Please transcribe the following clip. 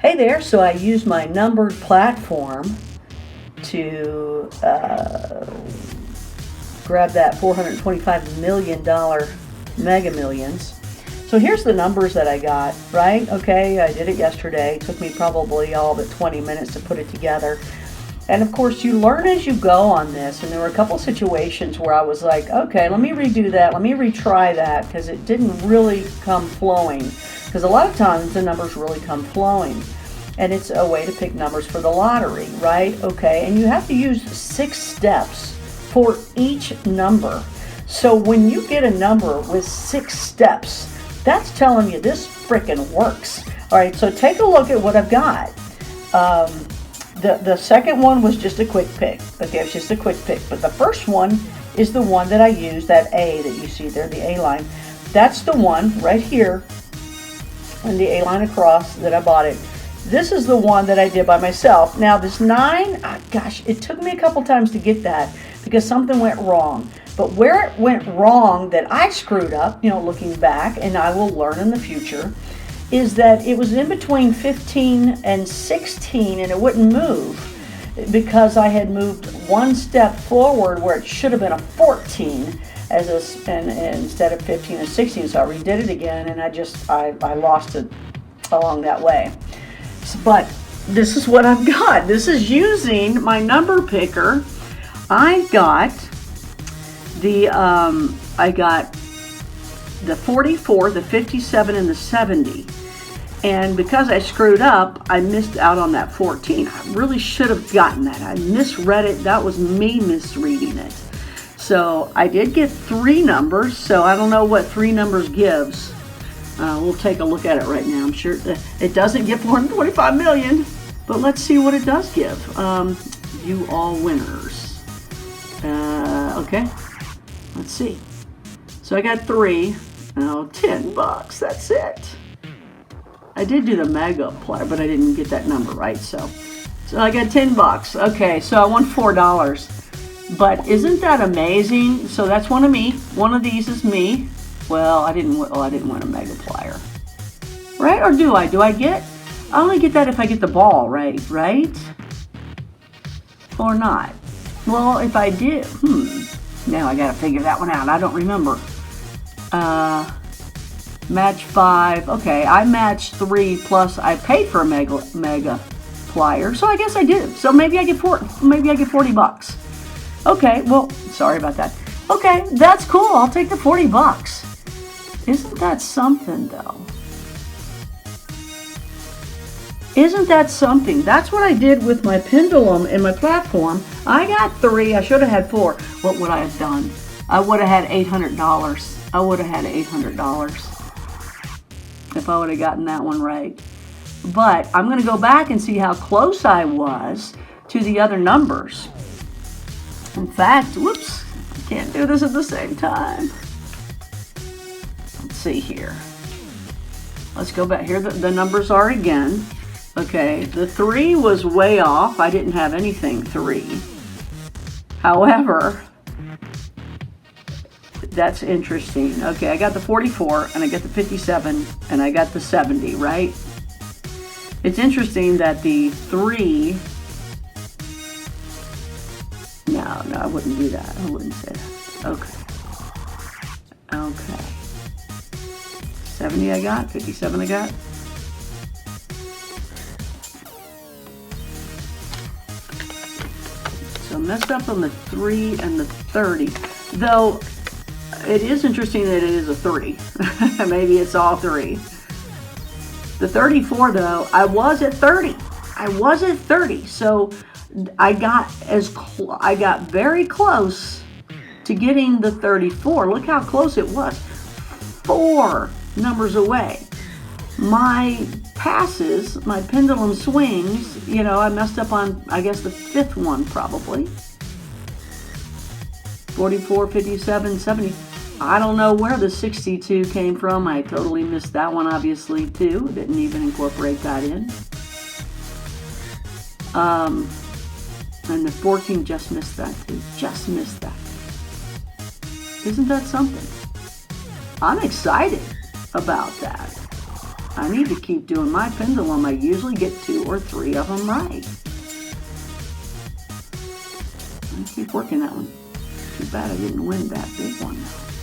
Hey there, so I used my numbered platform to grab that $425 million Mega Millions. So here's the numbers that I got, right? Okay, I did it yesterday. It took me probably all but 20 minutes to put it together. And of course, you learn as you go on this. And there were a couple situations where I was like, okay, let me redo that. Let me retry that because it didn't really come flowing. Because a lot of times the numbers really come flowing. And it's a way to pick numbers for the lottery, right? Okay, and you have to use 6 steps for each number. So when you get a number with 6 steps, that's telling you this frickin' works. All right, so take a look at what I've got. The second one was just a quick pick. Okay, it's just a quick pick. But the first one is the one that I used, that A that you see there, the A line. That's the one right here, and the A line across that I bought it. This is the one that I did by myself. Now this 9, gosh, it took me a couple times to get that because something went wrong. But where it went wrong that I screwed up, looking back, and I will learn in the future, is that it was in between 15 and 16 and it wouldn't move because I had moved one step forward where it should have been a 14 instead of 15 and 16. So I redid it again and I lost it along that way. But this is what I've got. This is using my number picker. I got the 44, the 57, and the 70. And because I screwed up, I missed out on that 14. I really should have gotten that. I misread it. That was me misreading it. So I did get 3 numbers. So I don't know what 3 numbers gives. We'll take a look at it right now. I'm sure it doesn't give 425 million, but let's see what it does give. View all winners. Okay, let's see. So I got 3. Now $10. That's it. I did do the mega player, but I didn't get that number right. So I got $10. Okay, so I won $4. But isn't that amazing? So that's one of me. One of these is me. Well, I didn't win a mega plier. Right? Or do I? I only get that if I get the ball right? Or not? Well, if I did, now I gotta figure that one out. I don't remember. Match 5. Okay, I matched 3 plus I paid for a mega plier. So I guess I did. So maybe I get $40. Okay, well, sorry about that. Okay, that's cool. I'll take the $40. Isn't that something, though? Isn't that something? That's what I did with my pendulum and my platform. I got 3. I should have had 4. What would I have done? I would have had $800. I would have had $800 if I would have gotten that one right. But I'm going to go back and see how close I was to the other numbers. In fact, whoops, I can't do this at the same time. Let's see here. Let's go back here. The numbers are again. Okay, the 3 was way off. I didn't have anything 3. However, that's interesting. Okay, I got the 44, and I got the 57, and I got the 70, right? It's interesting that the 3... No, I wouldn't do that. I wouldn't say that. Okay. 70 I got, 57 I got. So I messed up on the 3 and the 30. Though, it is interesting that it is a 3. Maybe it's all 3. The 34 though, I was at 30. So I got very close to getting the 34. Look how close it was. 4 numbers away. My passes, my pendulum swings, I messed up on, I guess, the 5th one probably. 44, 57, 70. I don't know where the 62 came from. I totally missed that one, obviously, too. Didn't even incorporate that in. And the 14 just missed that, too. Just missed that. Isn't that something? I'm excited about that. I need to keep doing my pendulum. I usually get 2 or 3 of them right. I keep working that one. Too bad I didn't win that big one though.